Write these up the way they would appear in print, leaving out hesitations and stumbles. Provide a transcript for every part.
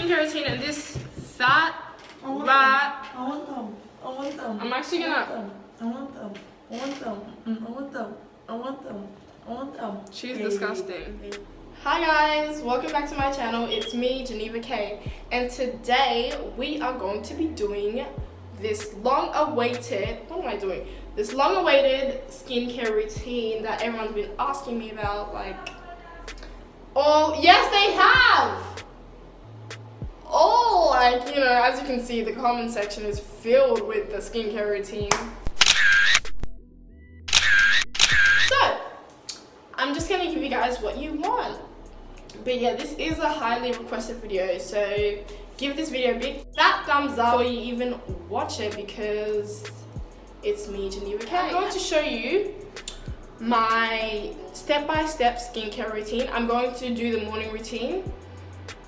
skincare routine, and this fat rat. I want them. I want them. I'm actually gonna. I want them. I want them. I want them. I want them. I want them. She's disgusting. Hi guys, welcome back to my channel. It's me, Jeneva K, and today we are going to be doing this long-awaited. What am I doing? This long-awaited skincare routine that everyone's been asking me about. Like, oh yes, they have. Oh, like, you know, as you can see, the comment section is filled with the skincare routine. So, I'm just gonna give you guys what you want. But yeah, this is a highly requested video, so give this video a big fat thumbs up before you even watch it, because it's me, Jeneva K. I'm going to show you my step-by-step skincare routine. I'm going to do the morning routine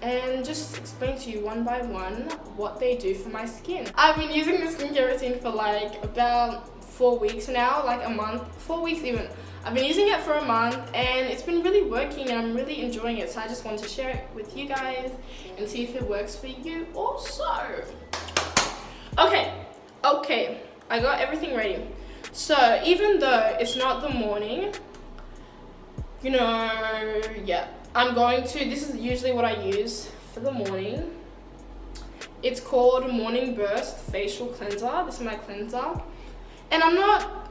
and just explain to you one by one what they do for my skin. I've been using this skincare routine for like about 4 weeks now, like a month, 4 weeks even. I've been using it for a month and it's been really working and I'm really enjoying it, so I just want to share it with you guys and see if it works for you also. Okay, I got everything ready. So even though it's not the morning, you know, yeah, I'm going to, this is usually what I use for the morning. It's called Morning Burst Facial Cleanser. This is my cleanser. And I'm not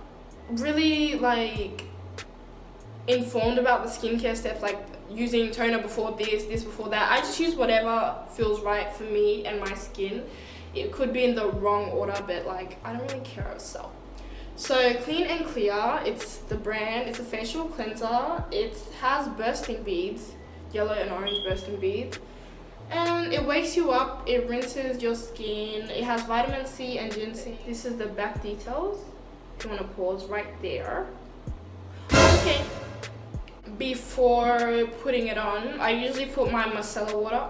really like informed about the skincare steps, like using toner before this before that. I just use whatever feels right for me and my skin. It could be in the wrong order, but like I don't really care. So Clean and Clear, it's the brand. It's a facial cleanser. It has bursting beads, yellow and orange bursting beads, and it wakes you up. It rinses your skin. It has vitamin C and ginseng. This is the back details. If you want to pause right there. Okay. Before putting it on, I usually put my micellar water.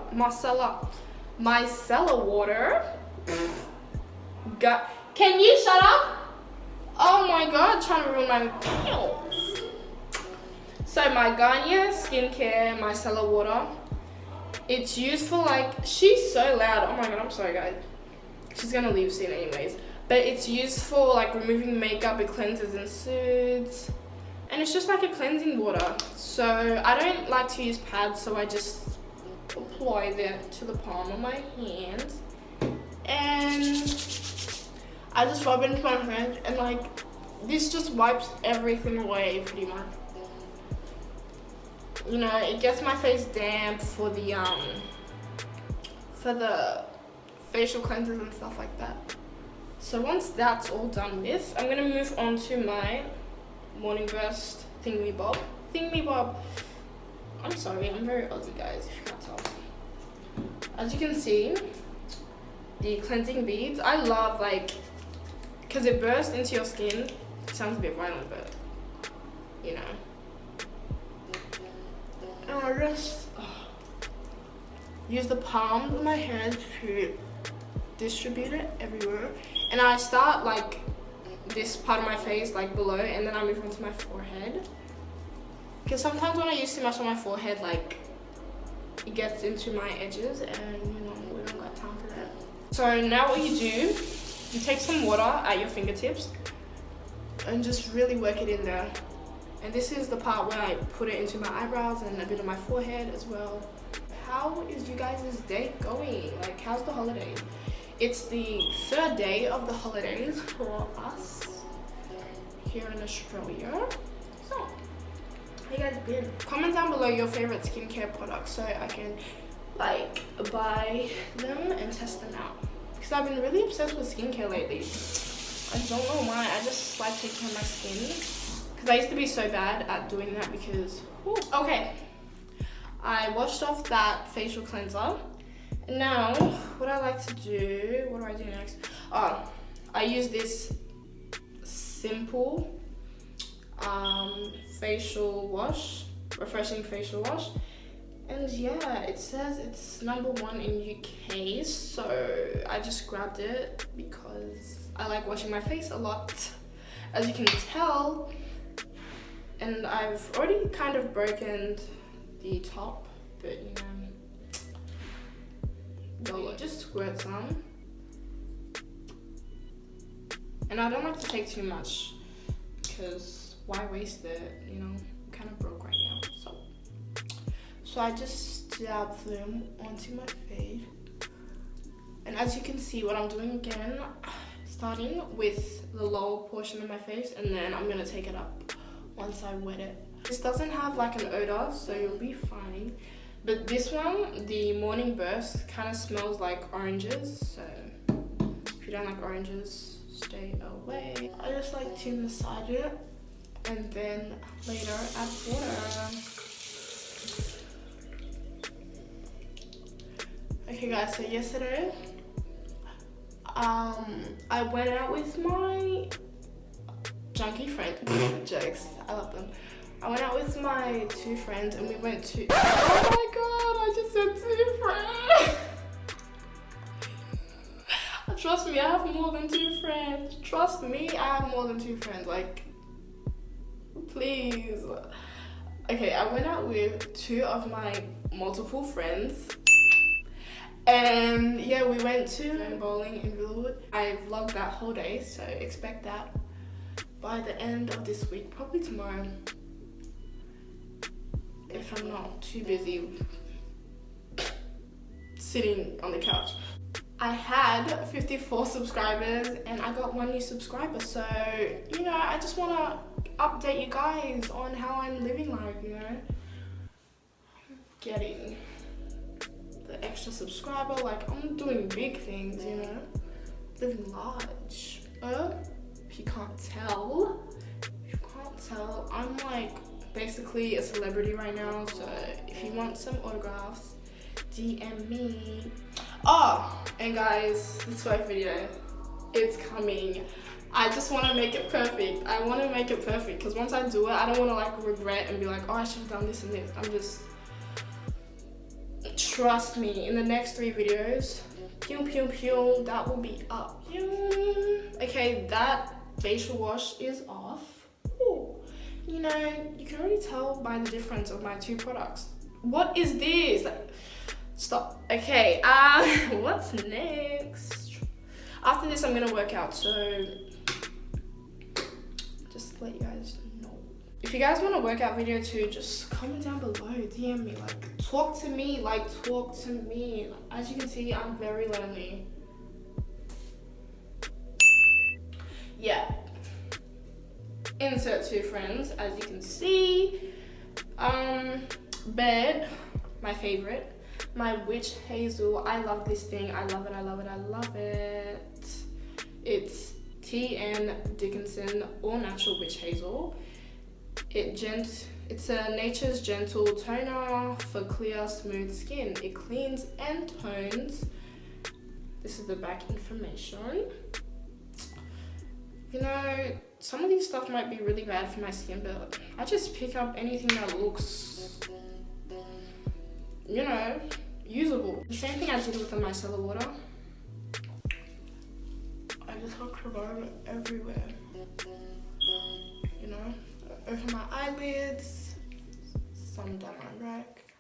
Can you shut up? Oh my god, trying to ruin my nails. So my Garnier Skincare Micellar Water. It's used for like, she's so loud. Oh my god, I'm sorry guys. She's gonna leave soon anyways. But it's used for like removing makeup. It cleanses and soothes. And it's just like a cleansing water. So I don't like to use pads, so I just apply that to the palm of my hand. And I just rub it into my hand, and like this just wipes everything away pretty much. You know, it gets my face damp for the facial cleansers and stuff like that. So once that's all done with, I'm gonna move on to my Morning Burst thingy bob. I'm sorry, I'm very Aussie guys, if you can't tell. As you can see, the cleansing beads, I love like, because it bursts into your skin. It sounds a bit violent, but you know. And I just use the palm of my hand to distribute it everywhere. And I start like this part of my face, like below, and then I move on to my forehead. Because sometimes when I use too much on my forehead, like it gets into my edges, and you know, we don't got time for that. So now what you do, you take some water at your fingertips and just really work it in there. And this is the part where I put it into my eyebrows and a bit of my forehead as well. How is you guys' day going? Like, how's the holidays? It's the third day of the holidays for us here in Australia. So, how you guys been? Comment down below your favorite skincare products so I can like buy them and test them out. Because I've been really obsessed with skincare lately. I don't know why, I just like taking care of my skin. Because I used to be so bad at doing that because, whew. Okay. I washed off that facial cleanser. And now, what I like to do, what do I do next? Oh, I use this simple facial wash, refreshing facial wash. And yeah, it says it's #1 in UK, so I just grabbed it because I like washing my face a lot, as you can tell. And I've already kind of broken the top, but you know, just squirt some. And I don't like to take too much because why waste it, you know? I'm kind of broke right now. So I just dab them onto my face. And as you can see, what I'm doing again, starting with the lower portion of my face, and then I'm gonna take it up once I wet it. This doesn't have like an odor, so you'll be fine. But this one, the Morning Burst, kind of smells like oranges. So if you don't like oranges, stay away. I just like to massage it and then later add water. Okay guys, so yesterday, I went out with my junkie friend. Jokes, I love them. I went out with my 2 friends and we went to, oh my god, I just said 2 friends. Trust me, I have more than 2 friends. Trust me, I have more than 2 friends, like, please. Okay, I went out with 2 of my multiple friends. And yeah, we went to bowling in Villawood. I vlogged that whole day, so expect that by the end of this week, probably tomorrow. If I'm not too busy sitting on the couch. I had 54 subscribers and I got 1 new subscriber, so you know, I just want to update you guys on how I'm living life, you know. Getting the extra subscriber, like I'm doing big things, you know, living large. If you can't tell, I'm like basically a celebrity right now, so if you want some autographs, DM me. Oh, and guys, this work video, it's coming. I just want to make it perfect. I want to make it perfect because once I do it, I don't want to like regret and be like, oh, I should have done this and this. I'm just, trust me, in the next 3 videos, pew pew pew, that will be up. Okay, that facial wash is off. Ooh. You know, you can already tell by the difference of my 2 products. What is this? Like, stop. Okay, what's next? After this, I'm gonna work out, so just let you guys know. If you guys want a workout video too, just comment down below, DM me, like talk to me. As you can see, I'm very lonely. Yeah. Insert 2 friends, as you can see. Bed, my favorite. My witch Hazel. I love this thing. I love it. It's T.N. Dickinson All Natural Witch Hazel. It's a nature's gentle toner for clear, smooth skin. It cleans and tones. This is the back information. You know, some of these stuff might be really bad for my skin, but I just pick up anything that looks, you know, usable. The same thing I did with the micellar water. I just got corona everywhere. You know, over my eyelids, some down my neck.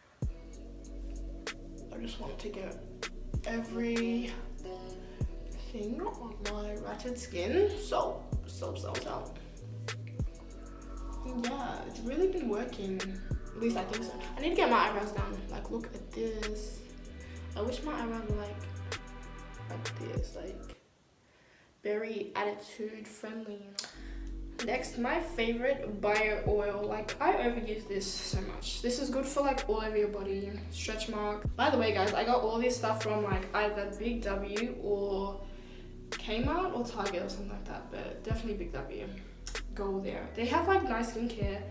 I just want to get every thing on my ratchet skin. So. Yeah, it's really been working. At least I think so. I need to get my eyebrows done. Like, look at this. I wish my eyebrows were like this, like very attitude friendly, you know. Next, my favorite bio oil. Like, I overuse this so much. This is good for like all over your body, stretch marks. By the way, guys, I got all this stuff from like either Big W or Kmart or Target or something like that, but definitely Big W. Go there. They have like nice skincare,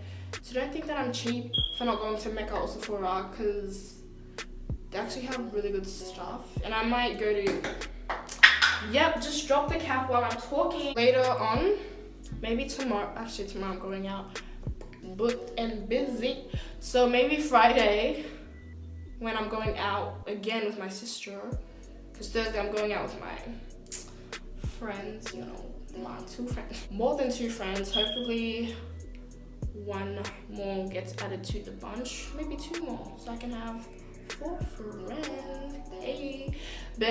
so don't think that I'm cheap for not going to Mecca or Sephora, because they actually have really good stuff. And I might go to, yep, just drop the cap while I'm talking. Later on, maybe tomorrow, actually tomorrow I'm going out, booked and busy, so maybe Friday when I'm going out again with my sister, because Thursday I'm going out with my friends, you know, my 2 friends, more than 2 friends. Hopefully 1 more gets added to the bunch, maybe 2 more, so I can have 4 friends. Hey, But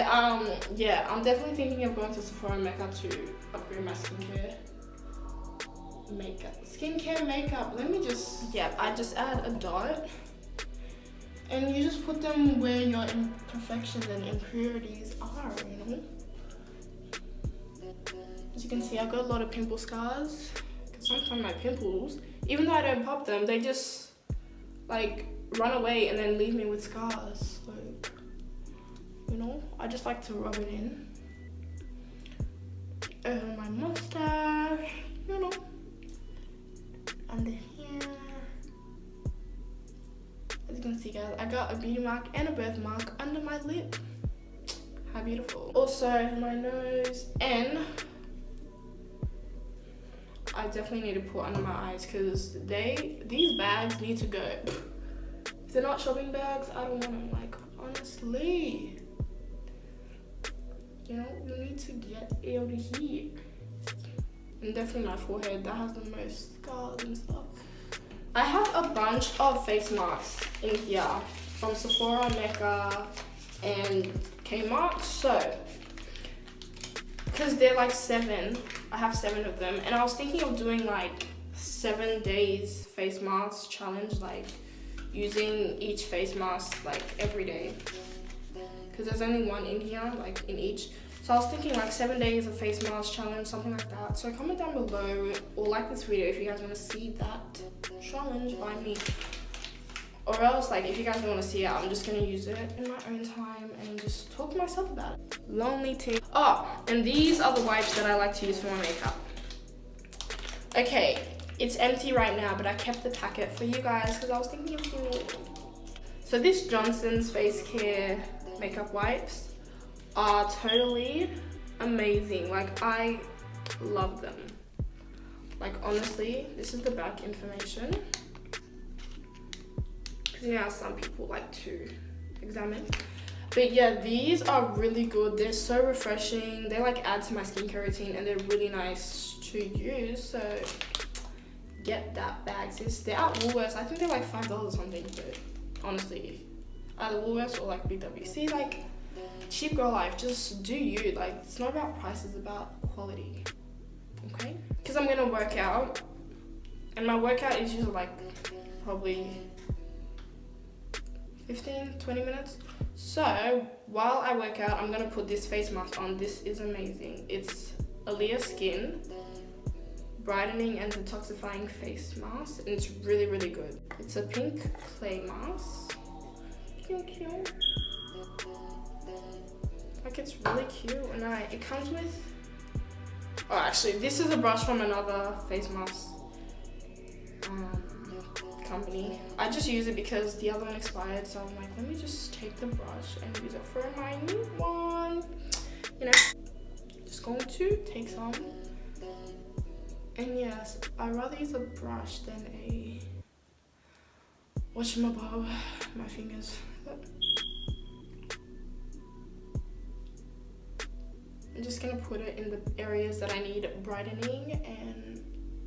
yeah, I'm definitely thinking of going to Sephora and Mecca to upgrade my skincare. Makeup. Let me just, yeah, I just add a dot. And you just put them where your imperfections and impurities are, you know? As you can see, I've got a lot of pimple scars. Because sometimes my pimples, even though I don't pop them, they just like run away and then leave me with scars. Like, you know, I just like to rub it in over my mustache, you know, under here. As you can see, guys, I got a beauty mark and a birthmark under my lip. How beautiful. Also my nose, and I definitely need to put under my eyes because these bags need to go. If they're not shopping bags, I don't want them. Like, honestly, you know, you need to get out of here. And definitely my forehead, that has the most scars and stuff. I have a bunch of face masks in here from Sephora, Mecca, and Kmart. So, because they're like 7, I have 7 of them, and I was thinking of doing like 7 days face mask challenge, like using each face mask like every day, because there's only one in here, like in each. So I was thinking like 7 days of face mask challenge, something like that. So comment down below or like this video if you guys want to see that challenge by me. Or else, like, if you guys don't want to see it, I'm just going to use it in my own time and just talk to myself about it. Lonely tea. Oh, and these are the wipes that I like to use for my makeup. Okay, it's empty right now, but I kept the packet for you guys because I was thinking of you. So this Johnson's Face Care makeup wipes are totally amazing. Like, I love them. Like, honestly, this is the back information. You know, some people like to examine, but yeah, these are really good. They're so refreshing. They like add to my skincare routine, and they're really nice to use. So get that bag, sis. They're at Woolworths. I think they're like $5 or something. But honestly, either Woolworths or like BWC, like cheap girl life. Just do you. Like, it's not about price, it's about quality. Okay? Because I'm gonna work out, and my workout is usually like probably 15-20 minutes. So while I work out, I'm gonna put this face mask on. This is amazing. It's a Leer Skin Brightening and Toxifying face mask, and it's really, really good. It's a pink clay mask. Cute. Like, it's really cute, and it comes with, oh, actually, this is a brush from another face mask company. I just use it because the other one expired, so I'm like, let me just take the brush and use it for my new one. You know, just going to take some. And yes, I'd rather use a brush than a whatchamabobber, my fingers. I'm just gonna put it in the areas that I need brightening and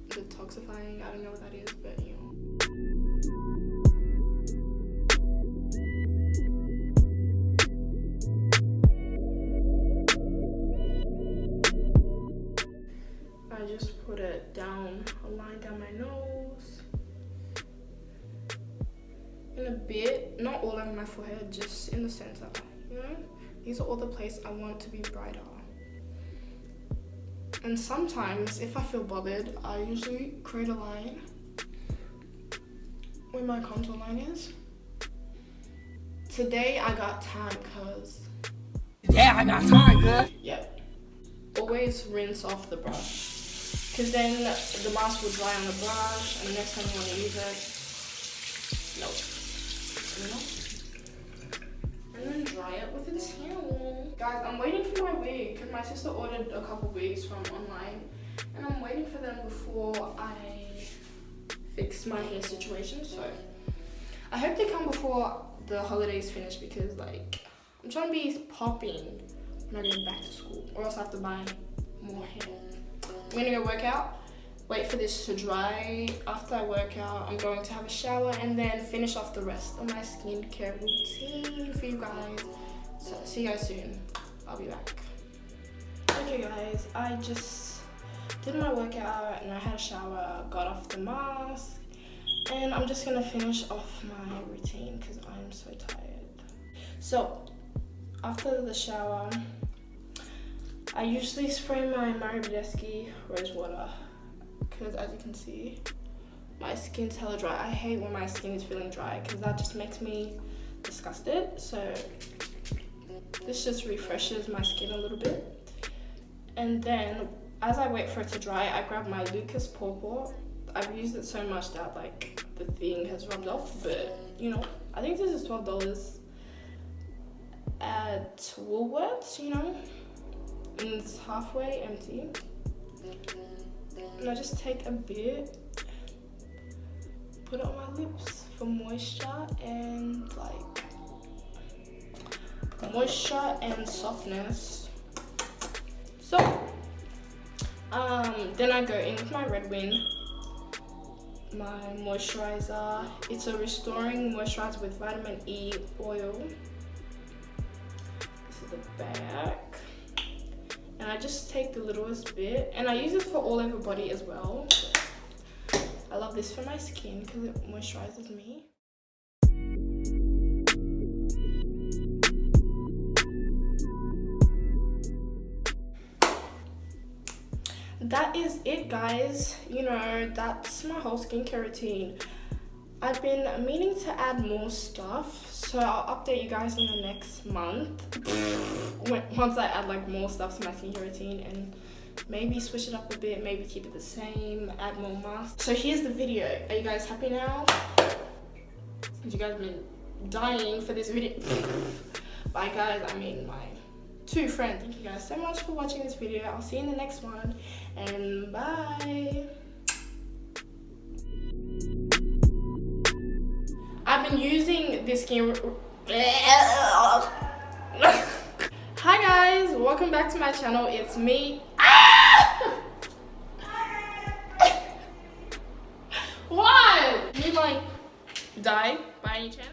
detoxifying. I don't know what that is, but you know. I just put it down, a line down my nose. In a bit, not all over my forehead, just in the center, you know? These are all the places I want to be brighter. And sometimes, if I feel bothered, I usually create a line where my contour line is. Today I got tan cause. Yep. Always rinse off the brush, because then the mask will dry on the brush, and the next time you want to use it, nope. And then dry it with a towel. Guys, I'm waiting for my wig, because my sister ordered a couple wigs from online, and I'm waiting for them before I fix my hair situation. So I hope they come before the holidays finish, because like, I'm trying to be popping when I go back to school, or else I have to buy more hair. I'm gonna go work out, wait for this to dry. After I work out, I'm going to have a shower and then finish off the rest of my skincare routine for you guys. So see you guys soon. I'll be back. Okay guys, I just did my workout and I had a shower, got off the mask, and I'm just gonna finish off my routine because I'm so tired. So after the shower, I usually spray my Maribidesky rose water because as you can see, my skin's hella dry. I hate when my skin is feeling dry because that just makes me disgusted. So this just refreshes my skin a little bit. And then as I wait for it to dry, I grab my Lucas Pawpaw. I've used it so much that like the thing has rubbed off, but you know, I think this is $12 at Woolworths, you know, and it's halfway empty. And I just take a bit, put it on my lips for moisture and softness. So then I go in with my Red Wing, my moisturizer. It's a restoring moisturizer with vitamin E oil. This is the back. And I just take the littlest bit, and I use this for all over body as well. I love this for my skin because it moisturizes me. That is it, guys. You know, that's my whole skincare routine. I've been meaning to add more stuff, so I'll update you guys in the next month once I add like more stuff to my skincare routine, and maybe switch it up a bit, maybe keep it the same, add more masks. So here's the video. Are you guys happy now? You guys have been dying for this video. Bye guys, I mean my two friends. Thank you guys so much for watching this video. I'll see you in the next one, and bye. I've been using this skin. Hi guys, welcome back to my channel. It's me. What? You like die by any chance?